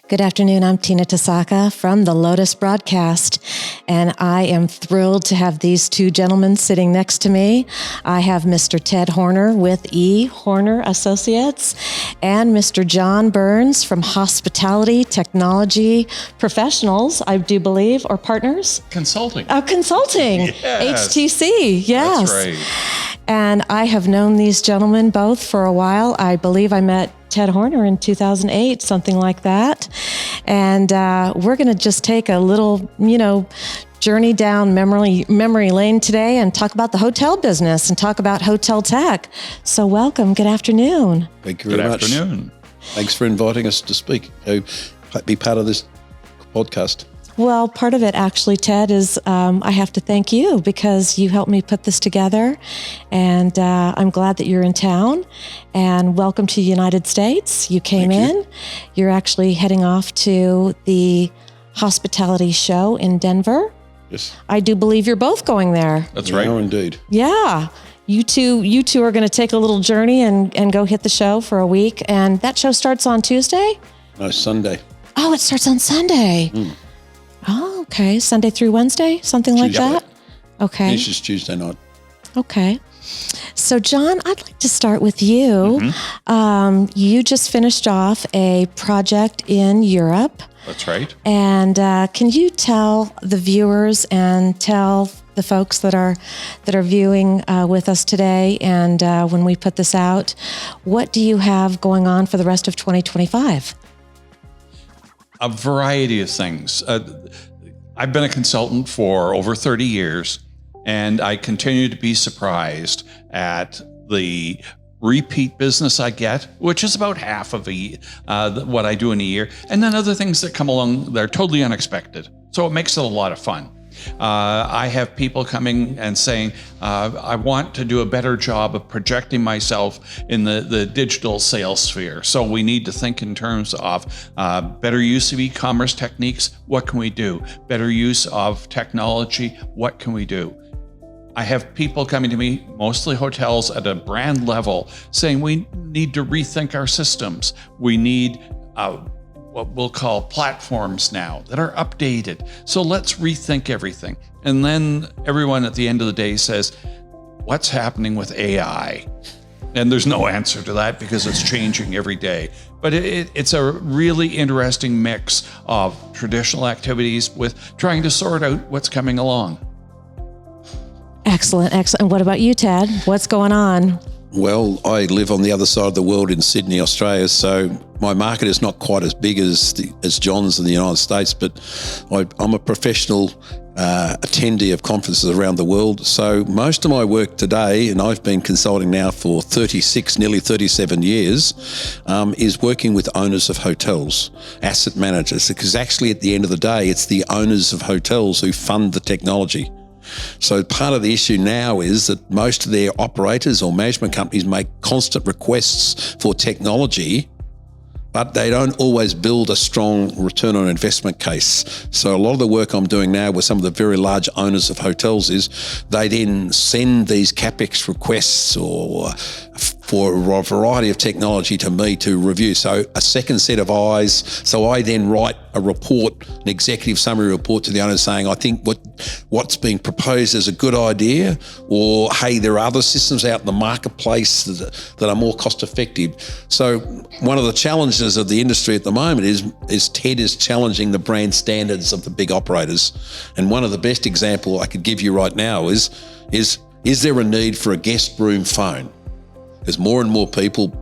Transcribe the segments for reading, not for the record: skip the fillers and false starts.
Good afternoon. I'm Tina Tasaka from the Lotus Broadcast, and I am thrilled to have these two gentlemen sitting next to me. I have Mr. Ted Horner with E. Horner Associates and Mr. John Burns from Hospitality Technology Professionals, I do believe, or partners? Consulting. Oh, consulting. Yes. HTC, yes. That's right. And I have known these gentlemen both for a while. I believe I met Ted Horner in 2008, something like that. And we're going to just take a little, journey down memory lane today and talk about the hotel business and talk about hotel tech. So welcome. Good afternoon. Thank you very much. Good afternoon. Thanks for inviting us to speak, be part of this podcast. Well, part of it actually, Ted, is I have to thank you because you helped me put this together, and I'm glad that you're in town, and welcome to the United States. You came in. You're actually heading off to the hospitality show in Denver. Yes. I do believe you're both going there. That's right. Oh, indeed. Yeah. You two are going to take a little journey and go hit the show for a week, and that show starts on Tuesday? No, Sunday. Oh, it starts on Sunday. Oh, okay. Sunday through Wednesday, something like that? Okay. Finishes Tuesday night. Okay. So, John, I'd like to start with you. You just finished off a project in Europe. That's right. And can you tell the viewers and tell the folks that are viewing with us today and when we put this out, what do you have going on for the rest of 2025? A variety of things. I've been a consultant for over 30 years, and I continue to be surprised at the repeat business I get, which is about half of what I do in a year, and then other things that come along that are totally unexpected. So it makes it a lot of fun. I have people coming and saying, I want to do a better job of projecting myself in the digital sales sphere. So we need to think in terms of better use of e-commerce techniques. What can we do? Better use of technology. What can we do? I have people coming to me, mostly hotels at a brand level, saying we need to rethink our systems. We need what we'll call platforms now that are updated. So let's rethink everything. And then everyone at the end of the day says, what's happening with AI? And there's no answer to that because it's changing every day. But it's a really interesting mix of traditional activities with trying to sort out what's coming along. Excellent. And what about you, Ted? What's going on? Well, I live on the other side of the world in Sydney, Australia, so my market is not quite as big as John's in the United States, but I'm a professional attendee of conferences around the world. So most of my work today, and I've been consulting now for 36, nearly 37 years, is working with owners of hotels, asset managers, because actually at the end of the day, it's the owners of hotels who fund the technology. So part of the issue now is that most of their operators or management companies make constant requests for technology, but they don't always build a strong return on investment case. So a lot of the work I'm doing now with some of the very large owners of hotels is they then send these CapEx requests or for a variety of technology to me to review. So a second set of eyes. So I then write a report, an executive summary report to the owner saying, I think what's being proposed is a good idea, or hey, there are other systems out in the marketplace that are more cost effective. So one of the challenges of the industry at the moment is Ted is challenging the brand standards of the big operators. And one of the best example I could give you right now is there a need for a guest room phone? There's more and more people,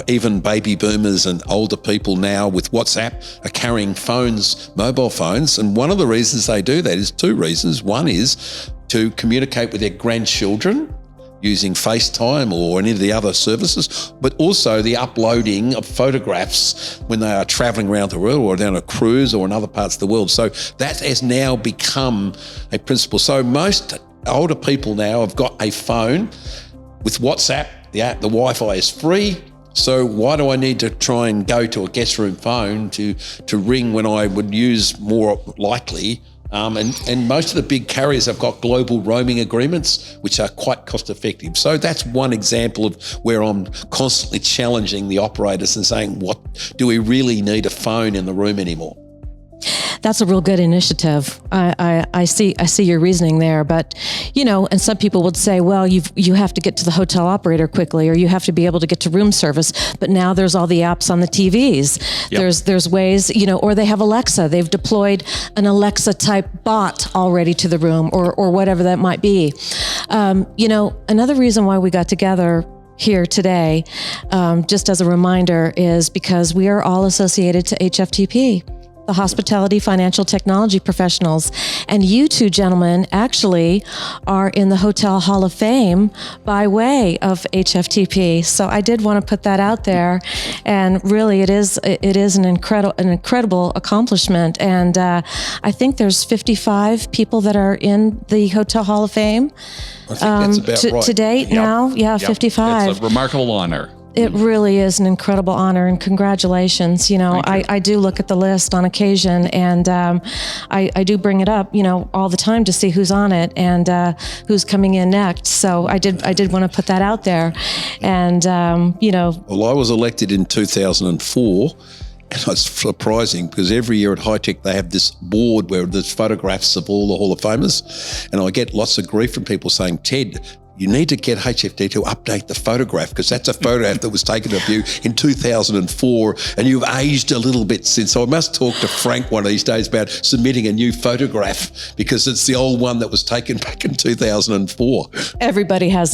even baby boomers and older people now with WhatsApp are carrying phones, mobile phones. And one of the reasons they do that is two reasons. One is to communicate with their grandchildren using FaceTime or any of the other services, but also the uploading of photographs when they are traveling around the world or down a cruise or in other parts of the world. So that has now become a principle. So most older people now have got a phone with WhatsApp. The Wi-Fi is free, so why do I need to try and go to a guest room phone to ring when I would use more likely And most of the big carriers have got global roaming agreements, which are quite cost effective. So that's one example of where I'm constantly challenging the operators and saying, what do we really need a phone in the room anymore? That's a real good initiative. I see your reasoning there, but and some people would say, well, you have to get to the hotel operator quickly, or you have to be able to get to room service. But now there's all the apps on the TVs. Yep. There's ways, or they have Alexa. They've deployed an Alexa type bot already to the room, or whatever that might be. Another reason why we got together here today, just as a reminder, is because we are all associated to HFTP, the Hospitality Financial Technology Professionals. And you two gentlemen actually are in the Hotel Hall of Fame by way of HFTP. So I did want to put that out there. And really, it is an incredible accomplishment. And I think there's 55 people that are in the Hotel Hall of Fame. I think that's about right. To date now. Yeah, 55. It's a remarkable honor. It really is an incredible honor, and congratulations. I do look at the list on occasion, and I do bring it up, all the time to see who's on it and who's coming in next. So I did want to put that out there, and Well, I was elected in 2004. And it's surprising because every year at High Tech they have this board where there's photographs of all the Hall of Famers, and I get lots of grief from people saying, Ted, you need to get HFT to update the photograph, because that's a photograph that was taken of you in 2004 and you've aged a little bit since. So I must talk to Frank one of these days about submitting a new photograph, because it's the old one that was taken back in 2004. Everybody has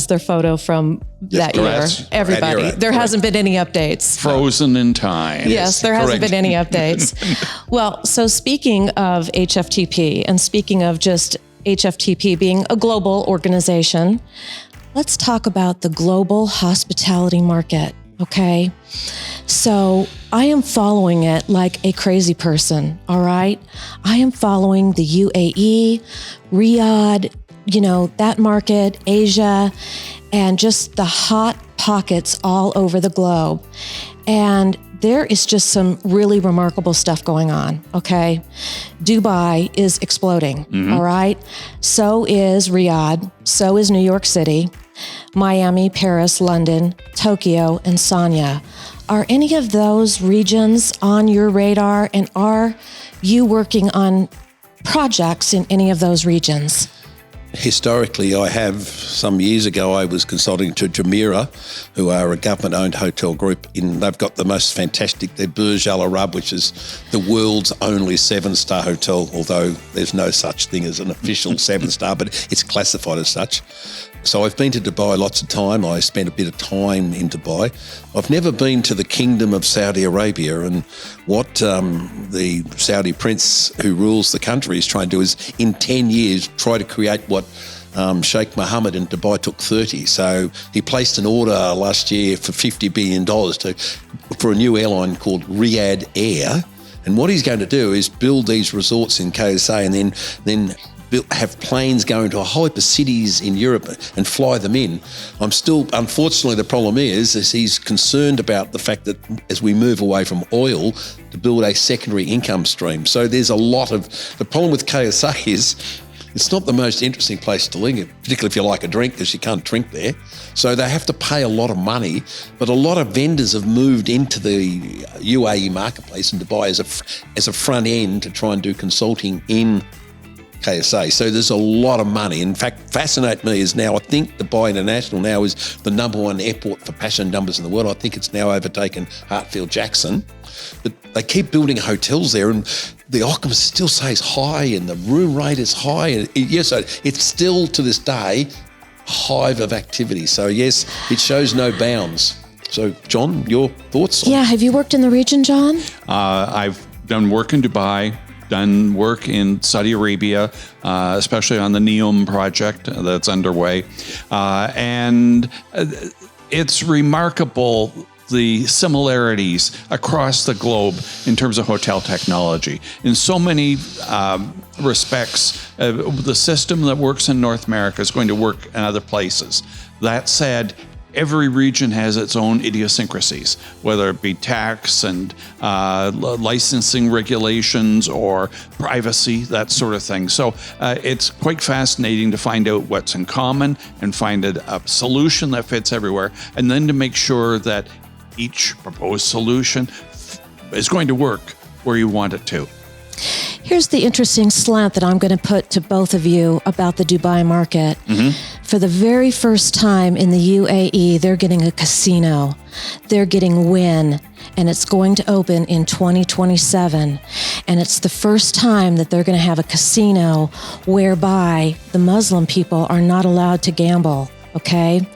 their photo from that year. Everybody. Era. There hasn't been any updates. Frozen in time. Yes, there hasn't been any updates. Well, so speaking of HFTP, and speaking of just HFTP being a global organization, let's talk about the global hospitality market, okay? So I am following it like a crazy person, all right? I am following the UAE, Riyadh, that market, Asia, and just the hot pockets all over the globe. And there is just some really remarkable stuff going on, okay? Dubai is exploding, all right? So is Riyadh, so is New York City, Miami, Paris, London, Tokyo, and Sanya. Are any of those regions on your radar, and are you working on projects in any of those regions? Historically, I have. Some years ago, I was consulting to Jumeirah, who are a government-owned hotel group. They've got the most fantastic, their Burj Al Arab, which is the world's only 7-star hotel, although there's no such thing as an official 7-star, but it's classified as such. So I've been to Dubai lots of time. I spent a bit of time in Dubai. I've never been to the Kingdom of Saudi Arabia, and what the Saudi prince who rules the country is trying to do is, in 10 years, try to create what Sheikh Mohammed in Dubai took 30. So he placed an order last year for $50 billion for a new airline called Riyadh Air. And what he's going to do is build these resorts in KSA and then have planes going to a whole heap of cities in Europe and fly them in. Unfortunately, the problem is he's concerned about the fact that as we move away from oil, to build a secondary income stream. So there's the problem with KSA is it's not the most interesting place to live, particularly if you like a drink, because you can't drink there. So they have to pay a lot of money, but a lot of vendors have moved into the UAE marketplace in Dubai as a front end to try and do consulting in KSA. So there's a lot of money. In fact, fascinate me is now, I think Dubai International now is the number 1 airport for passenger numbers in the world. I think it's now overtaken Hartfield Jackson. But they keep building hotels there, and the occupancy still stays high and the room rate is high. And yes, it's still to this day a hive of activity. So yes, it shows no bounds. So John, your thoughts? Yeah, have you worked in the region, John? I've done work in Dubai, done work in Saudi Arabia, especially on the NEOM project that's underway. And it's remarkable the similarities across the globe in terms of hotel technology. In so many respects, the system that works in North America is going to work in other places. That said, every region has its own idiosyncrasies, whether it be tax and licensing regulations or privacy, that sort of thing. So it's quite fascinating to find out what's in common and find a solution that fits everywhere, and then to make sure that each proposed solution is going to work where you want it to. Here's the interesting slant that I'm going to put to both of you about the Dubai market. For the very first time in the UAE, they're getting a casino. They're getting Wynn, and it's going to open in 2027. And it's the first time that they're going to have a casino whereby the Muslim people are not allowed to gamble. Okay,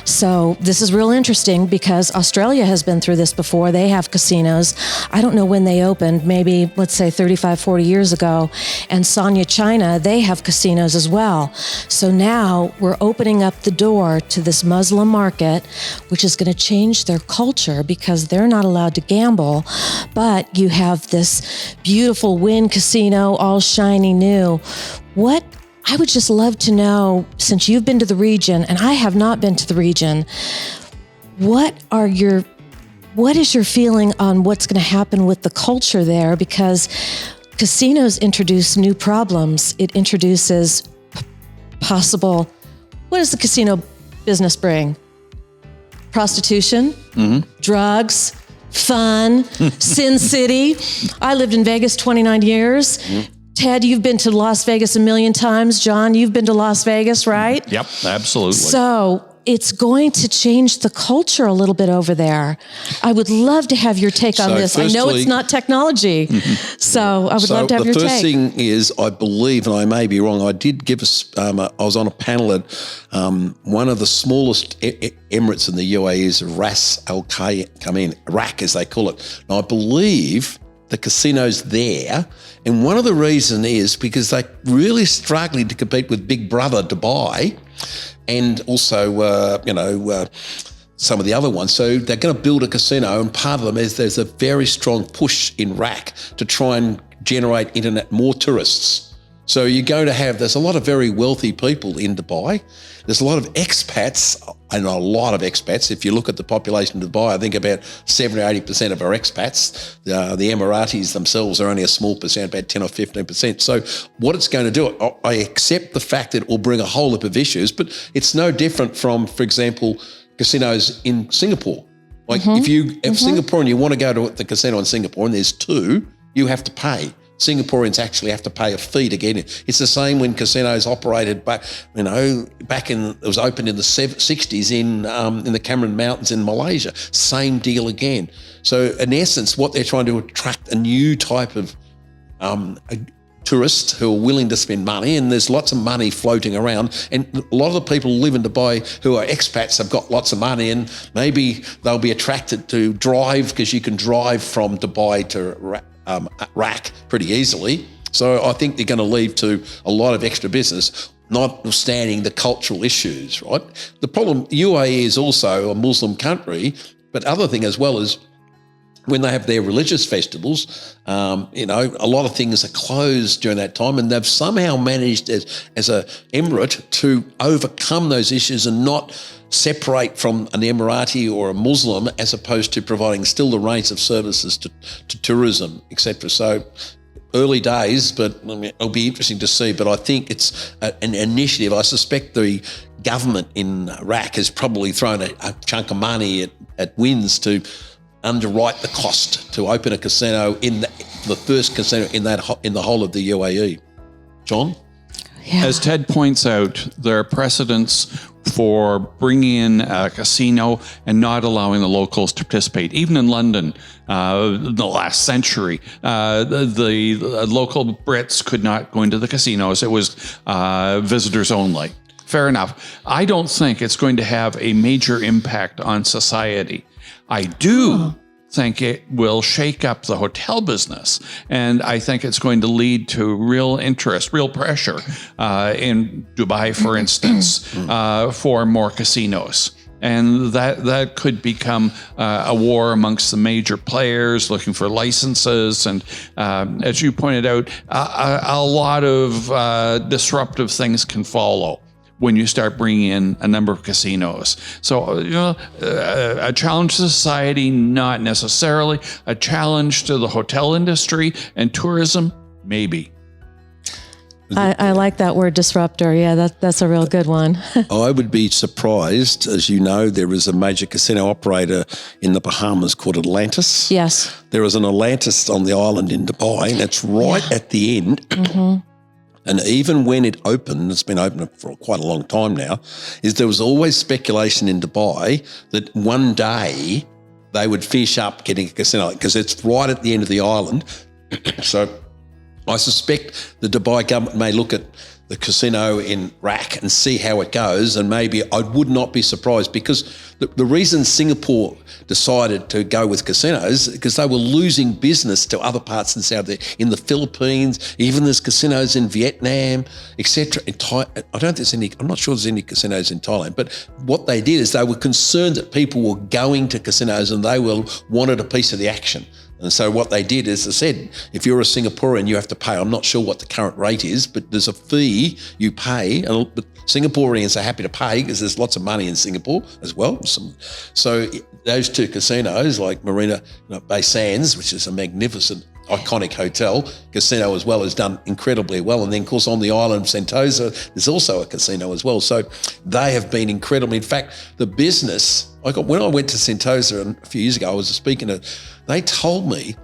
so this is real interesting because Australia has been through this before. They have casinos. I don't know when they opened, maybe, let's say 35, 40 years ago. And Sonia, China, they have casinos as well. So now we're opening up the door to this Muslim market, which is going to change their culture because they're not allowed to gamble. But you have this beautiful Wynn casino, all shiny new. I would just love to know, since you've been to the region and I have not been to the region, what is your feeling on what's going to happen with the culture there? Because casinos introduce new problems. It introduces possible, what does the casino business bring? Prostitution, drugs, fun, Sin City. I lived in Vegas 29 years. Ted, you've been to Las Vegas a million times. John, you've been to Las Vegas, right? Yep, absolutely. So it's going to change the culture a little bit over there. I would love to have your take on this. I know it's not technology, so I would love to have your take. The first thing is, I believe, and I may be wrong, I did give us, I was on a panel at one of the smallest emirates in the UAE is Ras Al Khaimah, RAK as they call it. And I believe the casinos there, and one of the reasons is because they're really struggling to compete with Big Brother Dubai and also, some of the other ones. So they're going to build a casino, and part of them is there's a very strong push in RAK to try and generate more tourists. So you're going to have, there's a lot of very wealthy people in Dubai. There's a lot of expats, and a lot of expats. If you look at the population of Dubai, I think about 70 or 80% of our expats. The Emiratis themselves are only a small percent, about 10 or 15%. So what it's going to do, I accept the fact that it will bring a whole heap of issues, but it's no different from, for example, casinos in Singapore. Like if Singapore and you want to go to the casino in Singapore and there's two, you have to pay. Singaporeans actually have to pay a fee to get in. It's the same when casinos operated back in, it was opened in the 60s in the Cameron Mountains in Malaysia. Same deal again. So in essence, what they're trying to attract a new type of tourists who are willing to spend money, and there's lots of money floating around. And a lot of the people who live in Dubai who are expats have got lots of money, and maybe they'll be attracted to drive because you can drive from Dubai to RAK pretty easily. So I think they're going to lead to a lot of extra business, notwithstanding the cultural issues, right? The problem, UAE is also a Muslim country, but other thing as well is when they have their religious festivals, a lot of things are closed during that time, and they've somehow managed as a emirate to overcome those issues and not separate from an Emirati or a Muslim, as opposed to providing still the range of services to tourism, etc. So early days, but it'll be interesting to see. But I think it's an initiative. I suspect the government in RAK has probably thrown a chunk of money at Wins to underwrite the cost to open a casino the first casino in the whole of the UAE. John? Yeah. As Ted points out, there are precedents for bringing in a casino and not allowing the locals to participate. Even in London, in the last century, the local Brits could not go into the casinos. It was visitors only. Fair enough. I don't think it's going to have a major impact on society. I do think it will shake up the hotel business, and I think it's going to lead to real interest, real pressure in Dubai, for instance, for more casinos. And that could become a war amongst the major players looking for licenses. And as you pointed out, a lot of disruptive things can follow. when you start bringing in a number of casinos. So, a challenge to society, not necessarily. A challenge to the hotel industry and tourism, maybe. I like that word disruptor. Yeah, that's a real good one. I would be surprised. As you know, there is a major casino operator in the Bahamas called Atlantis. Yes. There is an Atlantis on the island in Dubai, and that's right at the end. Mm-hmm. And even when it opened, it's been open for quite a long time now, there was always speculation in Dubai that one day they would fish up getting a casino because it's right at the end of the island. So I suspect the Dubai government may look at the casino in RAC and see how it goes, and maybe I would not be surprised, because the reason Singapore decided to go with casinos because they were losing business to other parts in in the Philippines. Even there's casinos in Vietnam, etc. I'm not sure there's any casinos in Thailand, but what they did is they were concerned that people were going to casinos and they wanted a piece of the action. And so what they did is they said, if you're a Singaporean, you have to pay. I'm not sure what the current rate is, but there's a fee you pay. But Singaporeans are happy to pay because there's lots of money in Singapore as well. So those two casinos, like Marina Bay Sands, which is a magnificent, iconic hotel, casino as well, has done incredibly well. And then, of course, on the island of Sentosa, there's also a casino as well. So they have been incredibly. In fact, the business, when I went to Sentosa a few years ago, I was speaking to, they told me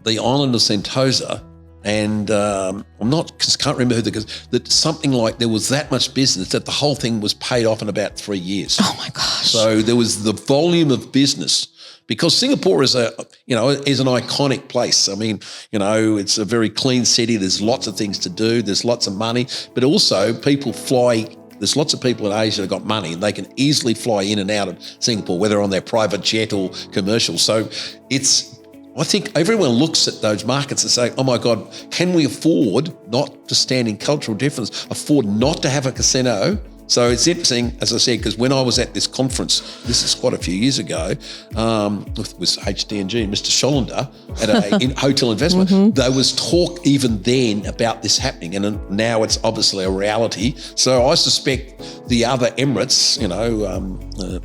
the island of Sentosa, and can't remember who that something like there was that much business that the whole thing was paid off in about 3 years. Oh my gosh. So there was the volume of business. Because Singapore is an iconic place. I mean, it's a very clean city. There's lots of things to do. There's lots of money, but also people fly. There's lots of people in Asia that got money, and they can easily fly in and out of Singapore, whether on their private jet or commercial. So I think everyone looks at those markets and say, oh my God, can we afford, not to stand in cultural difference, afford not to have a casino? So it's interesting, as I said, because when I was at this conference, this is quite a few years ago, with HTNG and Mr. Schollander at a hotel investment, there was talk even then about this happening, and now it's obviously a reality. So I suspect the other Emirates,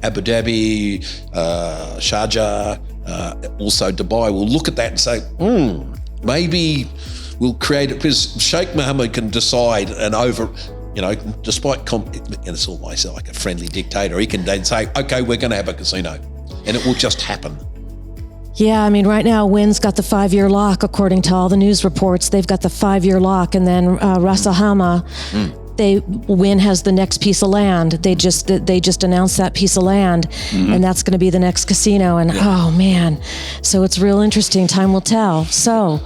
Abu Dhabi, Sharjah, also Dubai, will look at that and say, maybe we'll create it, because Sheikh Mohammed can decide and despite it's always like a friendly dictator, he can then say, okay, we're going to have a casino, and it will just happen. Yeah, I mean, right now, Wynn's got the 5-year lock, according to all the news reports. They've got the 5-year lock, and then Ras Al Khaimah, Wynn has the next piece of land. They just announced that piece of land, and that's going to be the next casino. And oh man, so it's real interesting. Time will tell. So,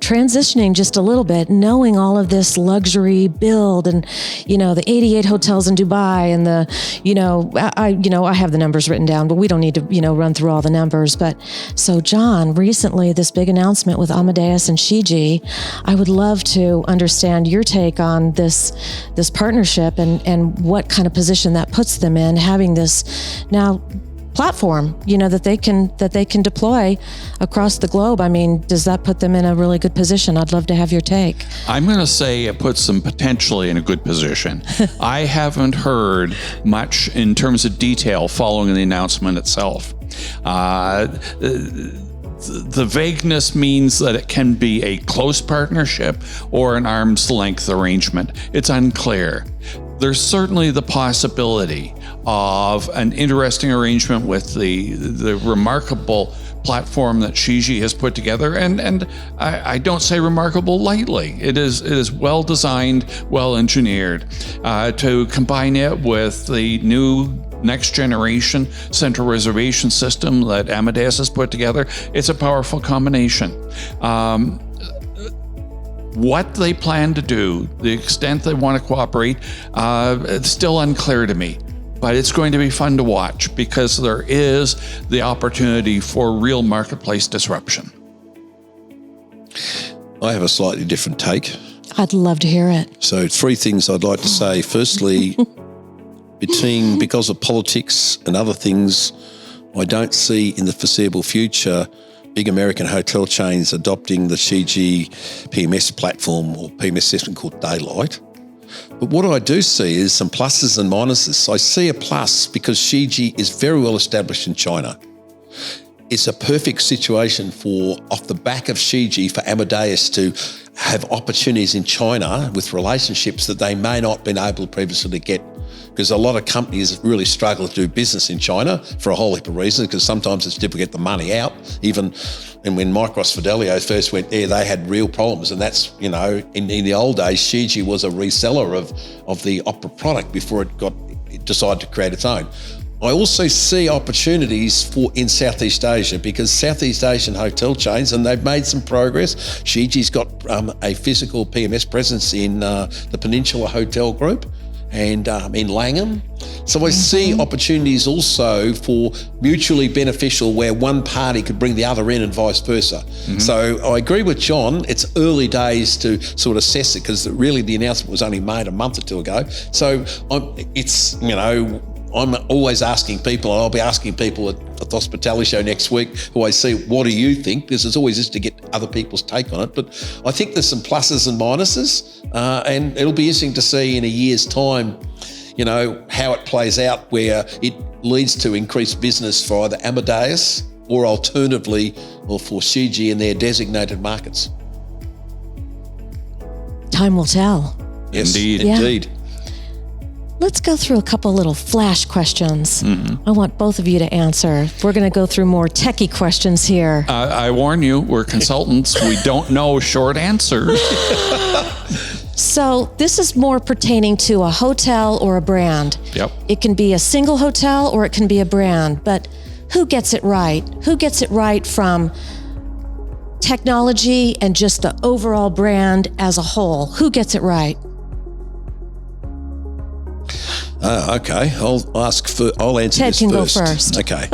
transitioning just a little bit, knowing all of this luxury build, and the 88 hotels in Dubai, and I have the numbers written down, but we don't need to run through all the numbers. But so, John, recently this big announcement with Amadeus and Shiji, I would love to understand your take on this partnership and what kind of position that puts them in, having this now platform, that they can deploy across the globe. I mean, does that put them in a really good position? I'd love to have your take. I'm going to say it puts them potentially in a good position. I haven't heard much in terms of detail following the announcement itself. The vagueness means that it can be a close partnership or an arm's length arrangement. It's unclear. There's certainly the possibility of an interesting arrangement with the remarkable platform that Shiji has put together, and I don't say remarkable lightly. It is well designed, well engineered. To combine it with the new next generation central reservation system that Amadeus has put together, it's a powerful combination. What they plan to do, the extent they want to cooperate, it's still unclear to me. But it's going to be fun to watch because there is the opportunity for real marketplace disruption. I have a slightly different take. I'd love to hear it. So 3 things I'd like to say. Firstly, because of politics and other things, I don't see in the foreseeable future big American hotel chains adopting the Shiji PMS platform or PMS system called Daylight. But what I do see is some pluses and minuses. I see a plus because HTNG is very well established in China. It's a perfect situation for, off the back of HTNG, for Amadeus to have opportunities in China with relationships that they may not have been able previously to get. Because a lot of companies really struggle to do business in China for a whole heap of reasons, because sometimes it's difficult to get the money out. And when Micros Fidelio first went there, they had real problems. And that's, in the old days, HTNG was a reseller of the Opera product before it decided to create its own. I also see opportunities in Southeast Asia, because Southeast Asian hotel chains, and they've made some progress. HTNG's got a physical PMS presence in the Peninsula Hotel Group and in Langham. So I see opportunities also for mutually beneficial, where one party could bring the other in and vice versa. So I agree with John. It's early days to sort of assess it, because really the announcement was only made a month or two ago. So I'm always asking people, and I'll be asking people at the Hospitality Show next week, who I see, what do you think? Because it's always just to get other people's take on it. But I think there's some pluses and minuses, and it'll be interesting to see in a year's time, how it plays out, where it leads to increased business for either Amadeus or alternatively, or for HTNG in their designated markets. Time will tell. Yes, Indeed. indeed. Let's go through a couple little flash questions. I want both of you to answer. We're going to go through more techie questions here. I warn you, we're consultants. We don't know short answers. So this is more pertaining to a hotel or a brand. Yep. It can be a single hotel or it can be a brand, but who gets it right? Who gets it right from technology and just the overall brand as a whole? Who gets it right? Okay, I'll answer Ted this can first. go first. Okay.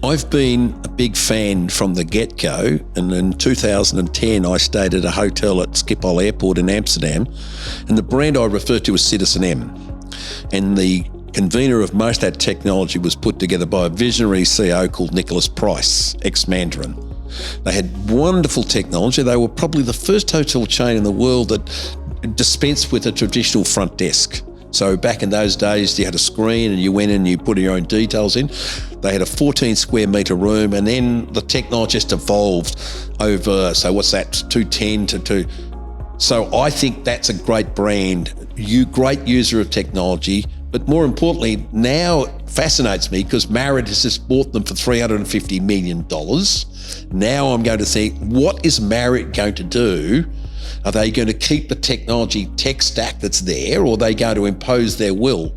I've been a big fan from the get-go, and in 2010 I stayed at a hotel at Schiphol Airport in Amsterdam, and the brand I refer to as Citizen M. And the convener of most of that technology was put together by a visionary CEO called Nicholas Price, ex-Mandarin. They had wonderful technology. They were probably the first hotel chain in the world that dispensed with a traditional front desk. So back in those days, you had a screen and you went in and you put your own details in. They had a 14 square metre room, and then the technology just evolved over, so what's that, 210 to 2. So I think that's a great brand, great user of technology, but more importantly, now it fascinates me because Marriott has just bought them for $350 million. Now I'm going to think, what is Marriott going to do? Are they going to keep the technology tech stack that's there, or are they going to impose their will?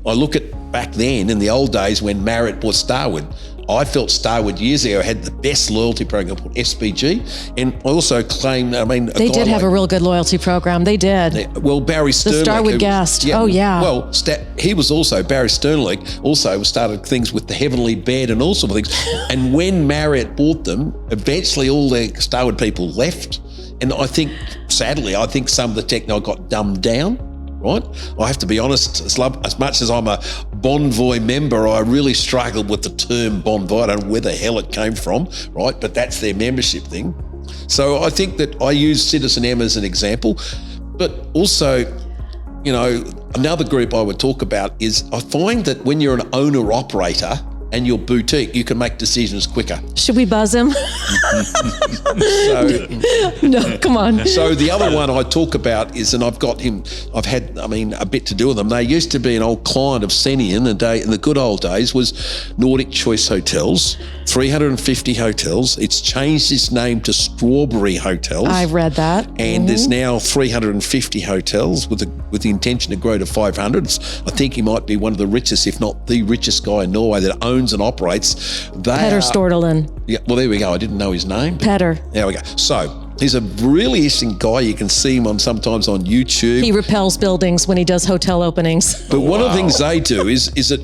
I look at back then in the old days when Marriott bought Starwood. I felt Starwood years ago had the best loyalty program called SPG, and I also claim, They did have a real good loyalty program. They did. Well, Barry Sternlicht, The Starwood guest. Oh, yeah. Well, he was also, Barry Sternlicht also started things with the Heavenly Bed and all sorts of things. And when Marriott bought them, eventually all the Starwood people left. And I think, sadly, some of the technology got dumbed down, right? I have to be honest, as much as I'm a Bonvoy member, I really struggled with the term Bonvoy. I don't know where the hell it came from, right? But that's their membership thing. So I think that I use Citizen M as an example. But also, another group I would talk about is, I find that when you're an owner-operator and your boutique, you can make decisions quicker. Should we buzz him? No, come on. So the other one I talk about is, and I've had a bit to do with them. They used to be an old client of Senian, and in the good old days was Nordic Choice Hotels, 350 hotels. It's changed its name to Strawberry Hotels. I've read that. And there's now 350 hotels with the intention to grow to 500. I think he might be one of the richest, if not the richest guy in Norway that owns and operates. Petter Stordalen. Yeah, well, there we go. I didn't know his name. Petter. There we go. So he's a really interesting guy. You can see him sometimes on YouTube. He repels buildings when he does hotel openings. But one of the things they do is that,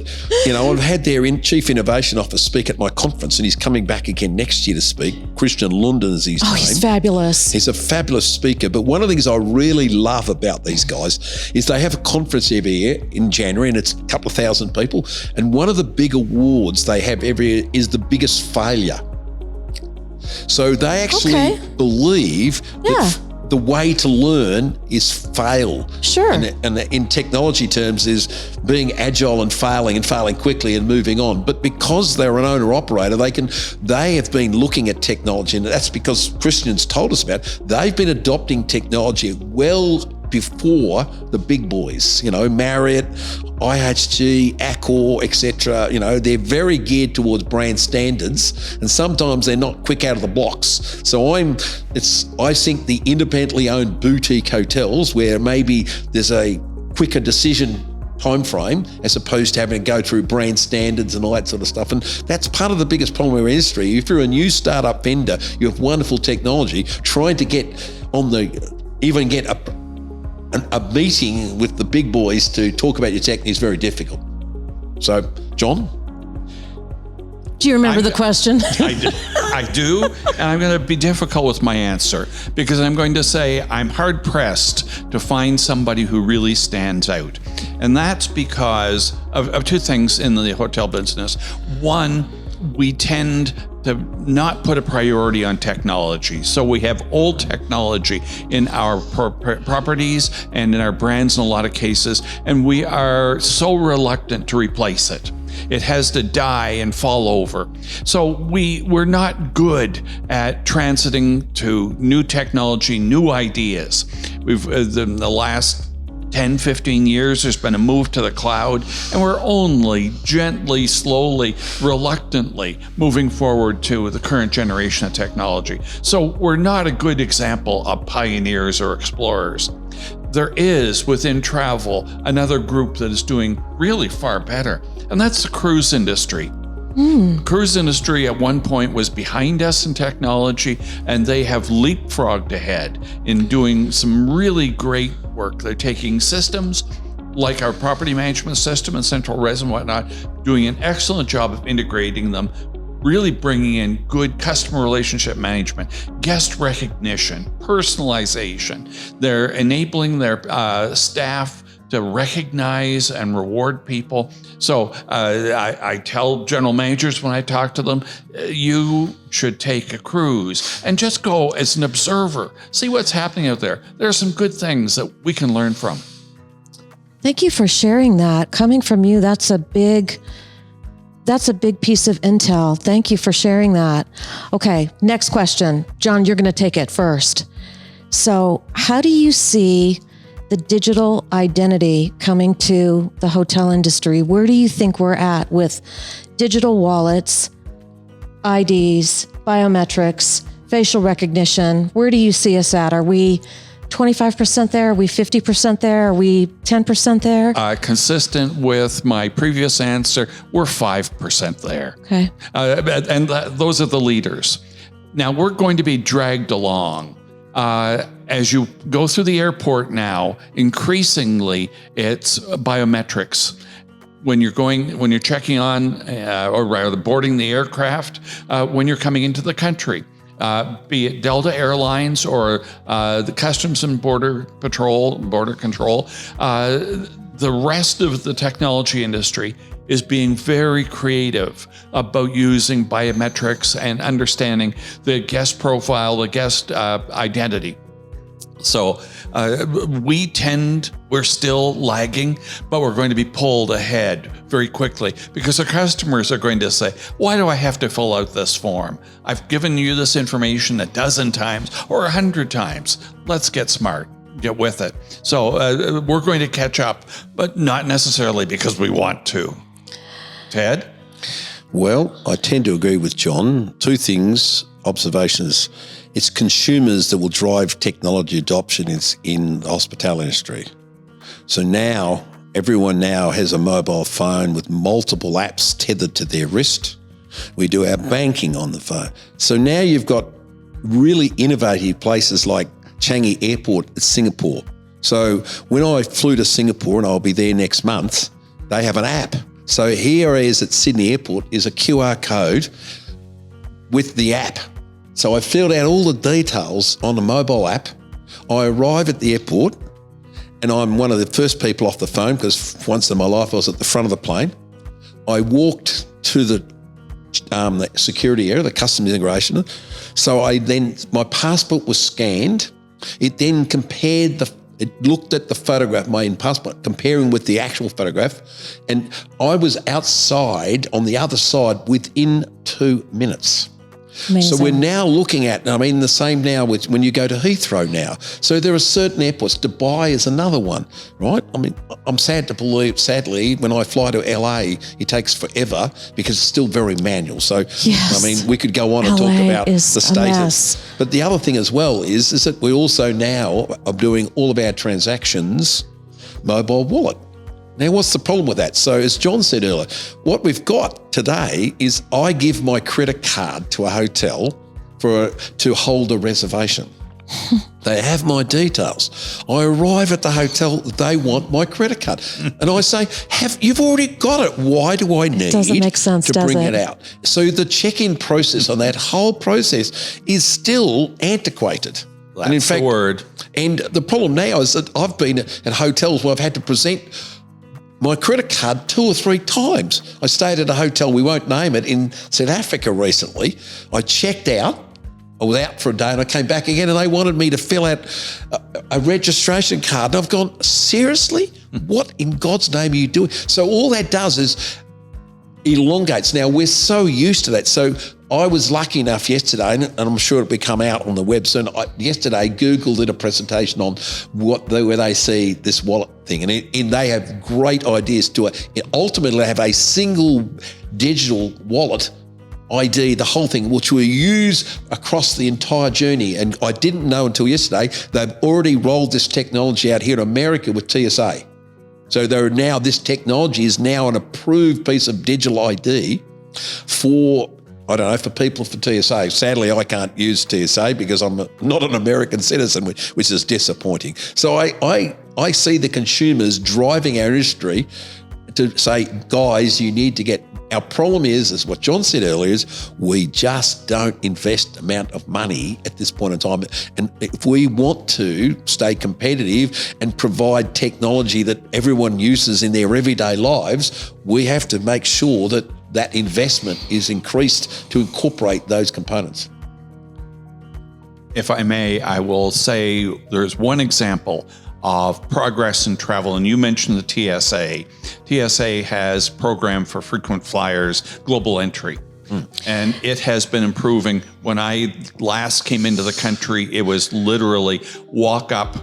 I've had their Chief Innovation Officer speak at my conference, and he's coming back again next year to speak. Christian Lunden is his name. He's fabulous. He's a fabulous speaker. But one of the things I really love about these guys is they have a conference every year in January, and it's a couple of thousand people. And one of the big awards they have every year is the biggest failure. So they actually believe the way to learn is fail. Sure. And in technology terms is being agile and failing quickly and moving on. But because they're an owner operator, they have been looking at technology, and that's because Christian's told us about it. They've been adopting technology well before the big boys, Marriott, IHG, Accor, etc. They're very geared towards brand standards, and sometimes they're not quick out of the blocks. So I think the independently owned boutique hotels, where maybe there's a quicker decision time frame as opposed to having to go through brand standards and all that sort of stuff. And that's part of the biggest problem in our industry. If you're a new startup vendor, you have wonderful technology, trying to get a meeting with the big boys to talk about your tech is very difficult. So, John? Do you remember the question? I do, and I'm going to be difficult with my answer, because I'm going to say I'm hard-pressed to find somebody who really stands out. And that's because of two things in the hotel business. One, we tend to not put a priority on technology. So we have old technology in our properties and in our brands in a lot of cases, and we are so reluctant to replace it. It has to die and fall over. So we're not good at transiting to new technology, new ideas. We've in the last 10, 15 years, there's been a move to the cloud, and we're only gently, slowly, reluctantly moving forward to the current generation of technology. So we're not a good example of pioneers or explorers. There is, within travel, another group that is doing really far better, and that's the cruise industry. Cruise industry at one point was behind us in technology, and they have leapfrogged ahead in doing some really great work. They're taking systems like our property management system and central res and whatnot, doing an excellent job of integrating them, really bringing in good customer relationship management, guest recognition, personalization. They're enabling their staff to recognize and reward people. So I tell general managers when I talk to them, you should take a cruise and just go as an observer, see what's happening out there. There are some good things that we can learn from. Thank you for sharing that. Coming from you, that's a big piece of intel. Thank you for sharing that. Okay, next question. John, you're going to take it first. So how do you see the digital identity coming to the hotel industry? Where do you think we're at with digital wallets, IDs, biometrics, facial recognition? Where do you see us at? Are we 25% there? Are we 50% there? Are we 10% there? Consistent with my previous answer, we're 5% there. Okay. And those are the leaders. Now we're going to be dragged along. As you go through the airport now, increasingly it's biometrics. When you're checking on or rather boarding the aircraft, when you're coming into the country, be it Delta Airlines or the Customs and Border Control, the rest of the technology industry is being very creative about using biometrics and understanding the guest profile, the guest identity. So we're still lagging, but we're going to be pulled ahead very quickly because our customers are going to say, why do I have to fill out this form? I've given you this information a dozen times or 100 times. Let's get smart. Get with it. So we're going to catch up, but not necessarily because we want to. Ted? Well, I tend to agree with John. Two things, observations. It's consumers that will drive technology adoption in the hospitality industry. So now, everyone now has a mobile phone with multiple apps tethered to their wrist. We do our banking on the phone. So now you've got really innovative places like Changi Airport at Singapore. So when I flew to Singapore, and I'll be there next month, they have an app. So here is at Sydney Airport is a QR code with the app. So I filled out all the details on the mobile app. I arrive at the airport and I'm one of the first people off the phone because once in my life I was at the front of the plane. I walked to the security area, the customs immigration. So my passport was scanned It then it looked at the photograph, my in-passport, comparing with the actual photograph, and I was outside on the other side within 2 minutes. Amazing. So we're now looking at, the same now with when you go to Heathrow now. So there are certain airports. Dubai is another one, right? I'm sad to believe, sadly, when I fly to LA, it takes forever because it's still very manual. So, yes. We could go on and LA talk about the is status. But the other thing as well is that we also now are doing all of our transactions mobile wallet. Now, what's the problem with that? So as John said earlier, what we've got today is I give my credit card to a hotel to hold a reservation. They have my details. I arrive at the hotel, they want my credit card. And I say, you've already got it. Why do I need doesn't make sense, to bring it out? So the check-in process on that whole process is still antiquated. That's and in fact, the word. And the problem now is that I've been at hotels where I've had to present my credit card 2 or 3 times. I stayed at a hotel, we won't name it, in South Africa recently. I checked out, I was out for a day and I came back again and they wanted me to fill out a registration card. And I've gone, seriously? What in God's name are you doing? So all that does is elongates. Now, we're so used to that. So I was lucky enough yesterday, and I'm sure it'll come out on the web soon. Yesterday, Google did a presentation on where they see this wallet thing, and they have great ideas to ultimately have a single digital wallet ID, the whole thing, which we use across the entire journey. And I didn't know until yesterday, they've already rolled this technology out here in America with TSA. So this technology is now an approved piece of digital ID for people for TSA. Sadly, I can't use TSA because I'm not an American citizen, which is disappointing. So I see the consumers driving our industry to say, guys, you need to get. Our problem is what John said earlier, is we just don't invest amount of money at this point in time. And if we want to stay competitive and provide technology that everyone uses in their everyday lives, we have to make sure that investment is increased to incorporate those components. If I may, I will say there's one example of progress in travel, and you mentioned the TSA. TSA has program for frequent flyers, global entry, and it has been improving. When I last came into the country, it was literally walk up,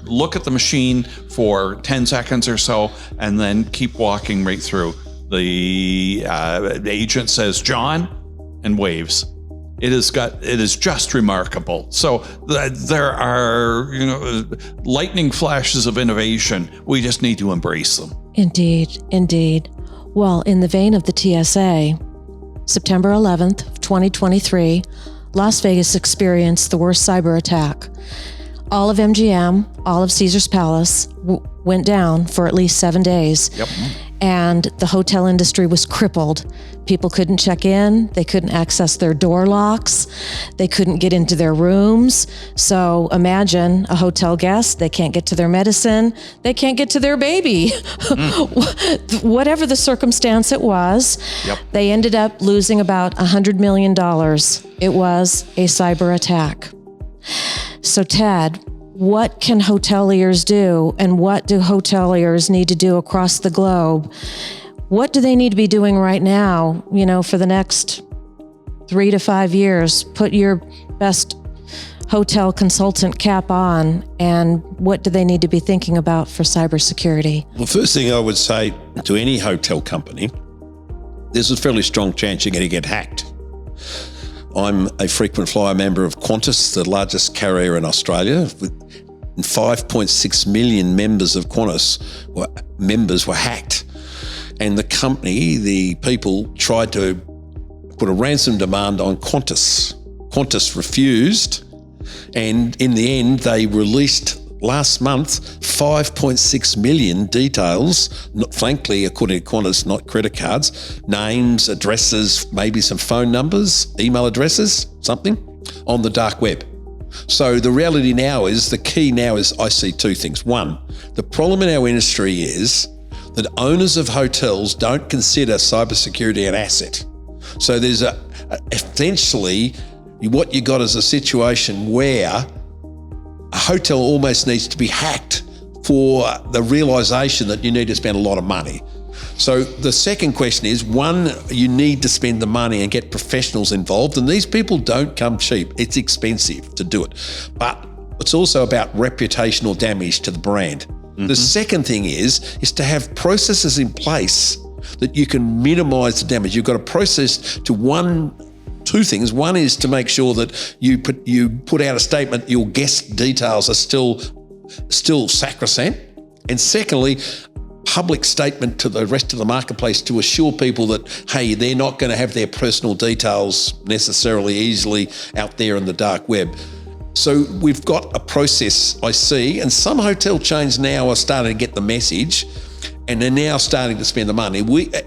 look at the machine for 10 seconds or so, and then keep walking right through. The agent says, "John," and waves. It is just remarkable. So there are, lightning flashes of innovation. We just need to embrace them. Indeed. Well, in the vein of the TSA, September 11th, 2023, Las Vegas experienced the worst cyber attack. All of MGM, all of Caesars Palace went down for at least 7 days. Yep. And the hotel industry was crippled. People couldn't check in. They couldn't access their door locks. They couldn't get into their rooms. So imagine a hotel guest. They can't get to their medicine. They can't get to their baby. Whatever the circumstance it was, They ended up losing about $100 million. It was a cyber attack. So Ted, what can hoteliers do, and what do hoteliers need to do across the globe? What do they need to be doing right now, for the next 3 to 5 years? Put your best hotel consultant cap on, and what do they need to be thinking about for cybersecurity? Well, first thing I would say to any hotel company, there's a fairly strong chance you're going to get hacked. I'm a frequent flyer member of Qantas, the largest carrier in Australia. 5.6 million members of Qantas were hacked. And the company, the people, tried to put a ransom demand on Qantas. Qantas refused. And in the end, they released last month 5.6 million details, frankly, according to Qantas, not credit cards, names, addresses, maybe some phone numbers, email addresses, something, on the dark web. So the reality now is, the key now is, I see 2 things. One, the problem in our industry is that owners of hotels don't consider cybersecurity an asset. So there's essentially what you got is a situation where a hotel almost needs to be hacked for the realization that you need to spend a lot of money. So the second question is, one, you need to spend the money and get professionals involved. And these people don't come cheap. It's expensive to do it. But it's also about reputational damage to the brand. Mm-hmm. The second thing is to have processes in place that you can minimize the damage. You've got a process to two things. One is to make sure that you put out a statement, your guest details are still sacrosanct. And secondly, public statement to the rest of the marketplace to assure people that, hey, they're not going to have their personal details necessarily easily out there in the dark web. So we've got a process, I see, and some hotel chains now are starting to get the message, and they're now starting to spend the money.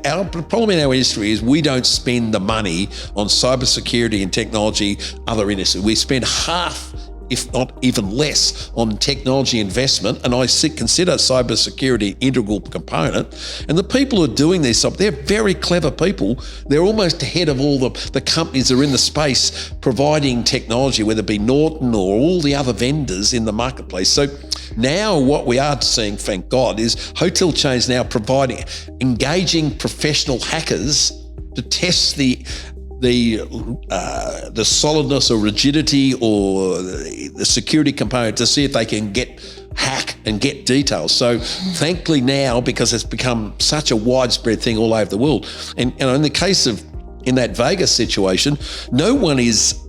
Our problem in our industry is we don't spend the money on cybersecurity and technology, other industries. We spend half, if not even less, on technology investment, and I consider cybersecurity an integral component. And the people who are doing this stuff, they're very clever people. They're almost ahead of all the companies that are in the space providing technology, whether it be Norton or all the other vendors in the marketplace. So now what we are seeing, thank God, is hotel chains now engaging professional hackers to test the solidness or rigidity or the security component to see if they can hack and get details. So thankfully now, because it's become such a widespread thing all over the world, and in the case of in that Vegas situation, no one is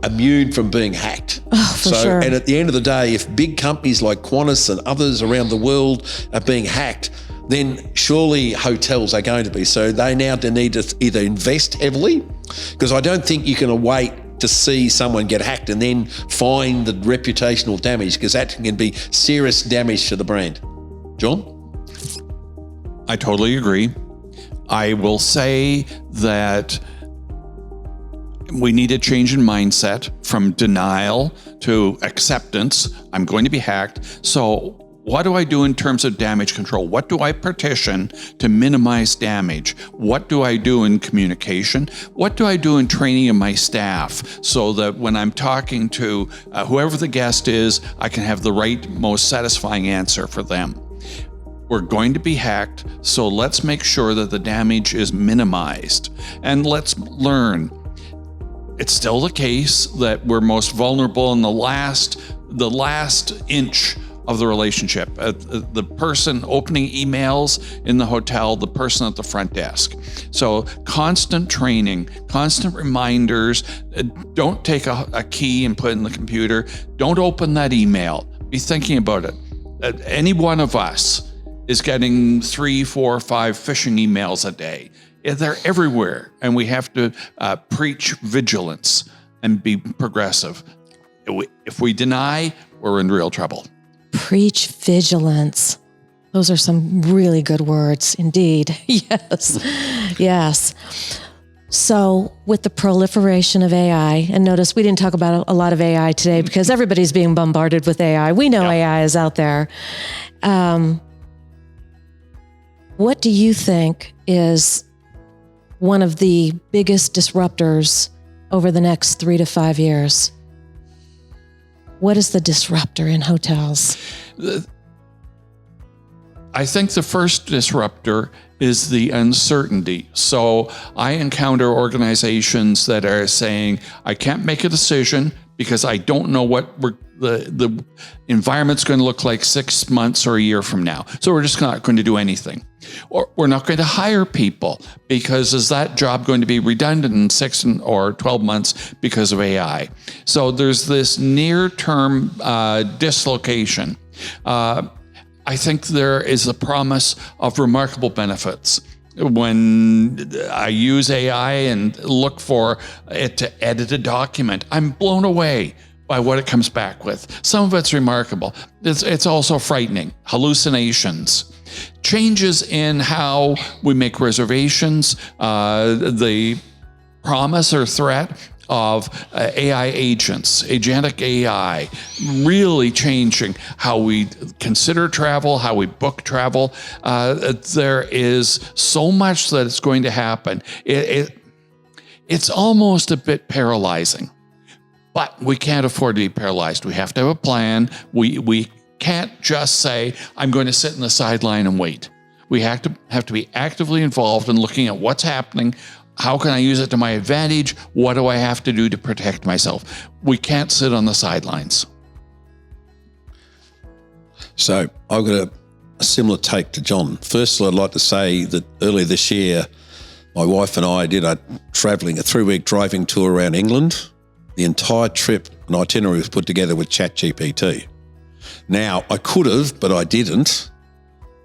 immune from being hacked. Oh, for sure. And at the end of the day, if big companies like Qantas and others around the world are being hacked, then surely hotels are going to be. So they now need to either invest heavily, because I don't think you can wait to see someone get hacked and then find the reputational damage, because that can be serious damage to the brand. John? I totally agree. I will say that we need a change in mindset from denial to acceptance. I'm going to be hacked. So what do I do in terms of damage control? What do I partition to minimize damage? What do I do in communication? What do I do in training of my staff so that when I'm talking to whoever the guest is, I can have the right, most satisfying answer for them? We're going to be hacked, so let's make sure that the damage is minimized. And let's learn. It's still the case that we're most vulnerable in the last inch of the relationship. The person opening emails in the hotel, the person at the front desk. So constant training, constant reminders. Don't take a key and put it in the computer. Don't open that email. Be thinking about it. Any one of us is getting 3, 4, 5 phishing emails a day. They're everywhere, and we have to preach vigilance and be progressive. If we deny, we're in real trouble. Preach vigilance. Those are some really good words indeed. Yes. Yes. So with the proliferation of AI, and notice we didn't talk about a lot of AI today because everybody's being bombarded with AI. We know AI is out there. What do you think is one of the biggest disruptors over the next 3 to 5 years? What is the disruptor in hotels? I think the first disruptor is the uncertainty. So I encounter organizations that are saying, I can't make a decision because I don't know what the environment's going to look like 6 months or a year from now. So we're just not going to do anything. Or we're not going to hire people because is that job going to be redundant in 6 or 12 months because of AI? So there's this near-term dislocation. I think there is a promise of remarkable benefits. When I use AI and look for it to edit a document, I'm blown away by what it comes back with. Some of it's remarkable. It's also frightening. Hallucinations. Changes in how we make reservations, the promise or threat of AI agents, agentic AI, really changing how we consider travel, how we book travel. There is so much that is going to happen. It's almost a bit paralyzing. But we can't afford to be paralyzed. We have to have a plan. We can't just say, I'm going to sit in the sideline and wait. We have to be actively involved in looking at what's happening. How can I use it to my advantage? What do I have to do to protect myself? We can't sit on the sidelines. So I've got a similar take to John. Firstly, I'd like to say that earlier this year, my wife and I did a 3-week driving tour around England. The entire trip and itinerary was put together with ChatGPT. Now, I could have, but I didn't,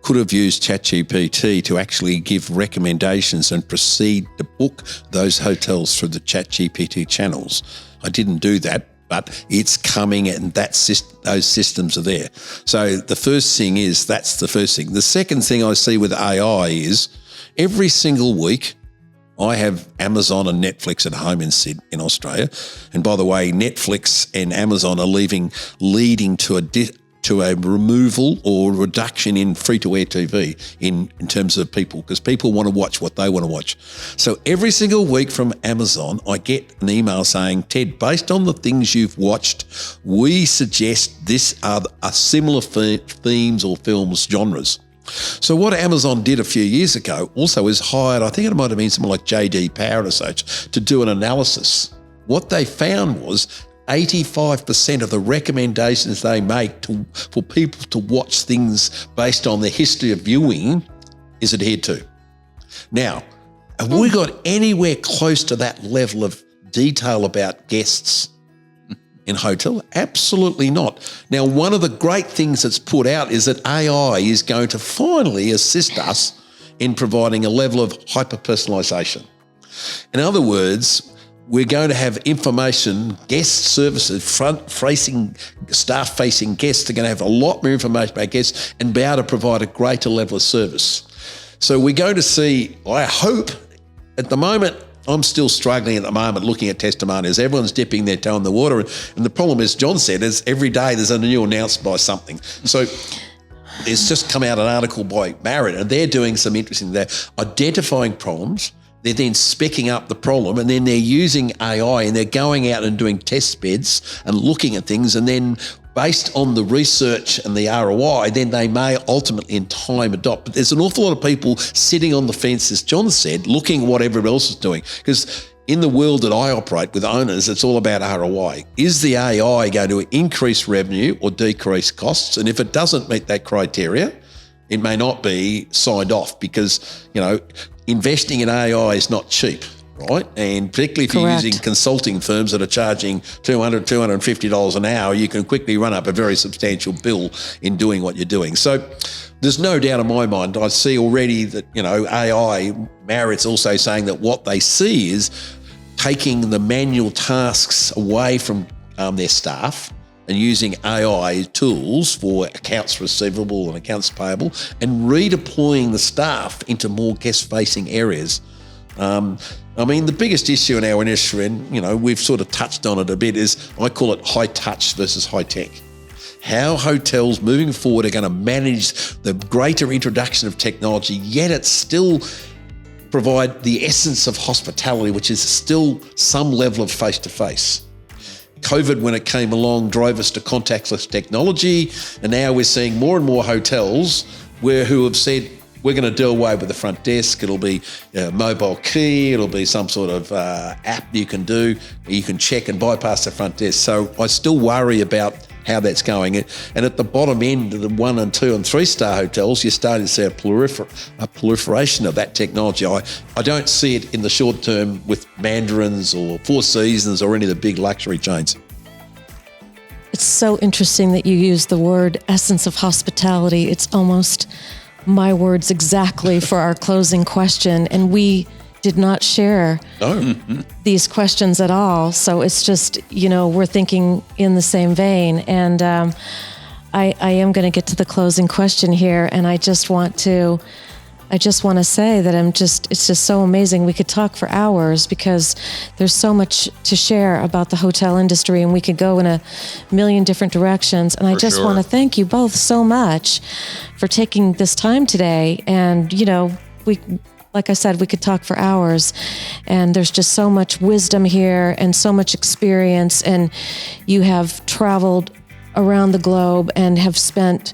used ChatGPT to actually give recommendations and proceed to book those hotels through the ChatGPT channels. I didn't do that, but it's coming and those systems are there. So the first thing is, that's the first thing. The second thing I see with AI is every single week I have Amazon and Netflix at home in Australia. And by the way, Netflix and Amazon are leading to a removal or reduction in free-to-air TV in terms of people, because people want to watch what they want to watch. So every single week from Amazon, I get an email saying, Ted, based on the things you've watched, we suggest this are similar themes or films genres. So what Amazon did a few years ago also is hired, I think it might have been someone like JD Power and Associates, to do an analysis. What they found was 85% of the recommendations they make for people to watch things based on their history of viewing is adhered to. Now, have we got anywhere close to that level of detail about guests in hotel? Absolutely not. Now, one of the great things that's put out is that AI is going to finally assist us in providing a level of hyper-personalisation. In other words, we're going to have information, guest services, front-facing, staff-facing guests are going to have a lot more information about guests and be able to provide a greater level of service. So we're going to see, I hope, at the moment, I'm still struggling at the moment looking at testimonials. Everyone's dipping their toe in the water. And the problem, as John said, is every day there's a new announcement by something. So there's just come out an article by Marriott, and they're doing some interesting, they're identifying problems. They're then speccing up the problem, and then they're using AI and they're going out and doing test beds and looking at things, and then based on the research and the ROI, then they may ultimately in time adopt. But there's an awful lot of people sitting on the fence, as John said, looking at what everyone else is doing. Because in the world that I operate with owners, it's all about ROI. Is the AI going to increase revenue or decrease costs? And if it doesn't meet that criteria, it may not be signed off, because, investing in AI is not cheap, right? And particularly if you're using consulting firms that are charging $200, $250 an hour, you can quickly run up a very substantial bill in doing what you're doing. So there's no doubt in my mind, I see already that, AI, Marriott's also saying that what they see is taking the manual tasks away from their staff and using AI tools for accounts receivable and accounts payable, and redeploying the staff into more guest-facing areas. The biggest issue in our industry, and we've sort of touched on it a bit, is I call it high touch versus high tech. How hotels moving forward are going to manage the greater introduction of technology, yet it's still provide the essence of hospitality, which is still some level of face-to-face. COVID, when it came along, drove us to contactless technology, and now we're seeing more and more hotels who have said, we're going to do away with the front desk. It'll be a mobile key. It'll be some sort of app you can do. You can check and bypass the front desk. So I still worry about how that's going. And at the bottom end of the 1 and 2 and 3 star hotels, you're starting to see a proliferation of that technology. I don't see it in the short term with Mandarins or Four Seasons or any of the big luxury chains. It's so interesting that you use the word essence of hospitality. It's almost my words exactly for our closing question. And we did not share these questions at all. So it's just, we're thinking in the same vein. And I am going to get to the closing question here. And I just want to say that it's just so amazing. We could talk for hours because there's so much to share about the hotel industry, and we could go in a million different directions. And I just want to thank you both so much for taking this time today. And, like I said, we could talk for hours, and there's just so much wisdom here and so much experience, and you have traveled around the globe and have spent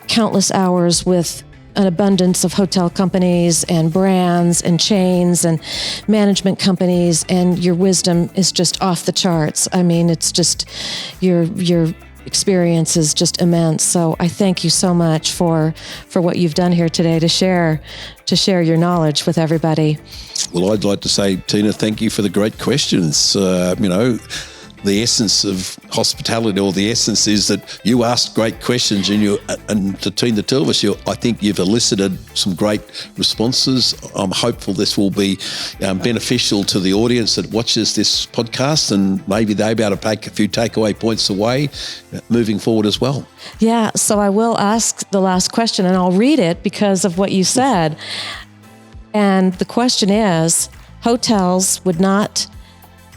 countless hours with an abundance of hotel companies and brands and chains and management companies, and your wisdom is just off the charts. I mean, it's just your experience is just immense. So I thank you so much for what you've done here today to share your knowledge with everybody. Well, I'd like to say, Tina, thank you for the great questions. The essence of hospitality, or the essence is that you asked great questions, and between the two of us, I think you've elicited some great responses. I'm hopeful this will be beneficial to the audience that watches this podcast, and maybe they'll be able to take a few takeaway points away moving forward as well. Yeah, so I will ask the last question, and I'll read it because of what you said. And the question is, hotels would not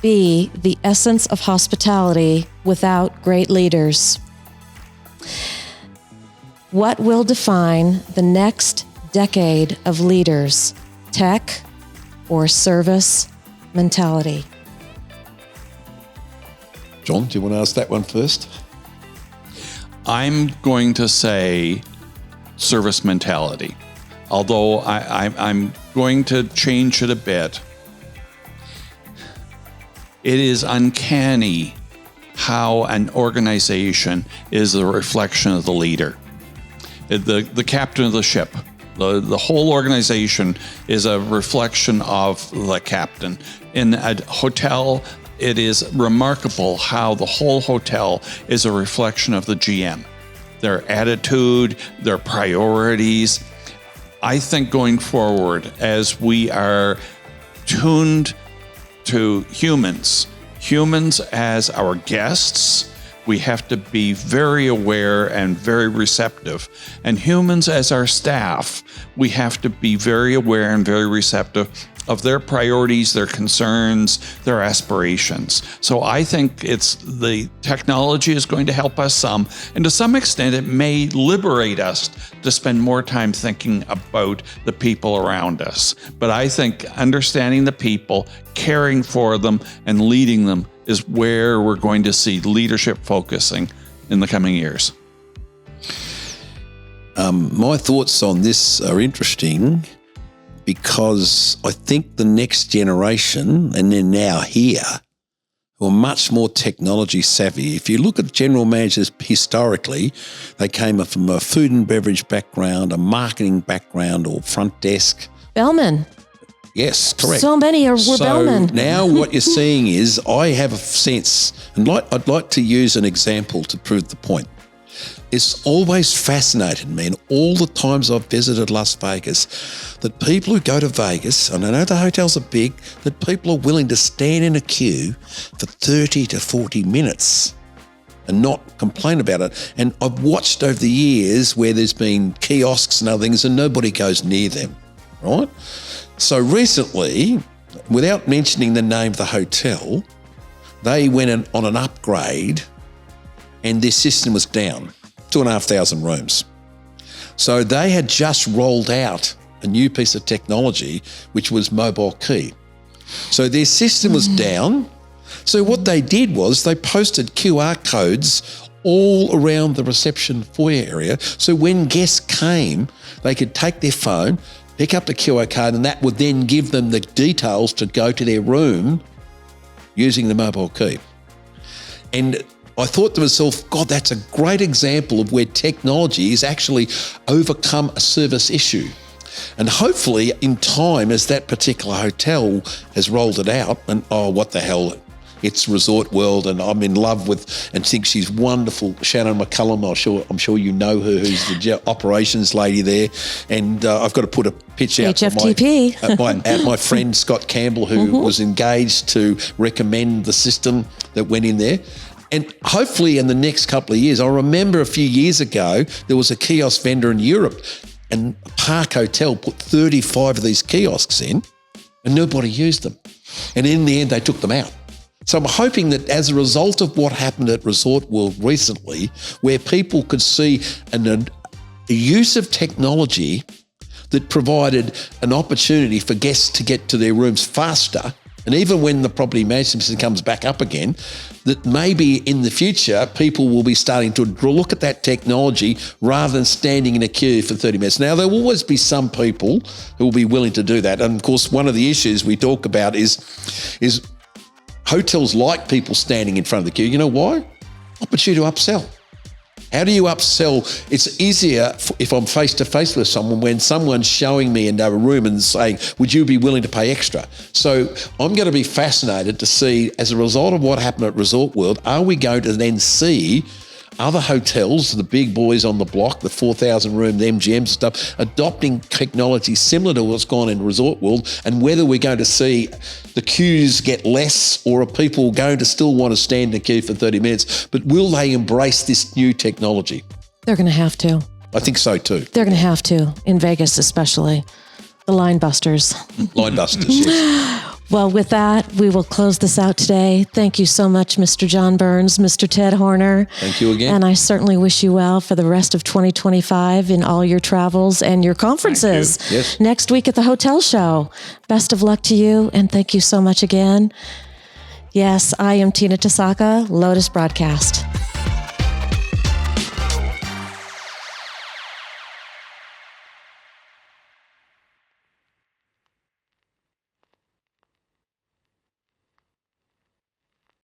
be the essence of hospitality without great leaders. What will define the next decade of leaders, tech or service mentality? John, do you want to ask that one first? I'm going to say service mentality, although I'm going to change it a bit. It is uncanny how an organization is a reflection of the leader, the captain of the ship. The whole organization is a reflection of the captain. In a hotel, it is remarkable how the whole hotel is a reflection of the GM, their attitude, their priorities. I think going forward, as we are tuned to humans as our guests, we have to be very aware and very receptive. And humans as our staff, we have to be very aware and very receptive of their priorities, their concerns, their aspirations. So I think the technology is going to help us some, and to some extent it may liberate us to spend more time thinking about the people around us. But I think understanding the people, caring for them, and leading them is where we're going to see leadership focusing in the coming years. My thoughts on this are interesting, because I think the next generation, and they're now here, who are much more technology savvy. If you look at general managers historically, they came from a food and beverage background, a marketing background, or front desk. Bellman. Yes, correct. So many were Bellman. Now what you're seeing is, I have a sense, and I'd like to use an example to prove the point. It's always fascinated me, and all the times I've visited Las Vegas, that people who go to Vegas, and I know the hotels are big, that people are willing to stand in a queue for 30 to 40 minutes and not complain about it. And I've watched over the years where there's been kiosks and other things and nobody goes near them, right? So recently, without mentioning the name of the hotel, they went on an upgrade and their system was down. 2,500 rooms. So they had just rolled out a new piece of technology, which was mobile key. So their system was down. So what they did was they posted QR codes all around the reception foyer area. So when guests came, they could take their phone, pick up the QR code, and that would then give them the details to go to their room using the mobile key. And I thought to myself, God, that's a great example of where technology has actually overcome a service issue. And hopefully in time, as that particular hotel has rolled it out, and oh, what the hell, it's Resort World, and I'm in love with, and think she's wonderful, Shannon McCullum. I'm sure you know her, who's the operations lady there. And I've got to put a pitch out HFTP. at my friend Scott Campbell, who was engaged to recommend the system that went in there. And hopefully in the next couple of years, I remember a few years ago, there was a kiosk vendor in Europe, and Park Hotel put 35 of these kiosks in and nobody used them. And in the end, they took them out. So I'm hoping that as a result of what happened at Resort World recently, where people could see a use of technology that provided an opportunity for guests to get to their rooms faster. And even when the property management system comes back up again, that maybe in the future, people will be starting to look at that technology rather than standing in a queue for 30 minutes. Now, there will always be some people who will be willing to do that. And of course, one of the issues we talk about is hotels like people standing in front of the queue. You know why? Opportunity to upsell. How do you upsell? It's easier if I'm face-to-face with someone when someone's showing me into a room and saying, would you be willing to pay extra? So I'm going to be fascinated to see, as a result of what happened at Resort World, are we going to then see other hotels, the big boys on the block, the 4,000 room, the MGM stuff, adopting technology similar to what's gone in Resort World, and whether we're going to see the queues get less, or are people going to still want to stand in a queue for 30 minutes, but will they embrace this new technology? They're going to have to. I think so too. They're going to have to, in Vegas especially. The line busters. Line busters, yes. Well, with that, we will close this out today. Thank you so much, Mr. John Burns, Mr. Ted Horner. Thank you again. And I certainly wish you well for the rest of 2025 in all your travels and your conferences. Thank you. Yes. Next week at the hotel show. Best of luck to you, and thank you so much again. Yes, I am Tina Tasaka, Lotus Broadcast.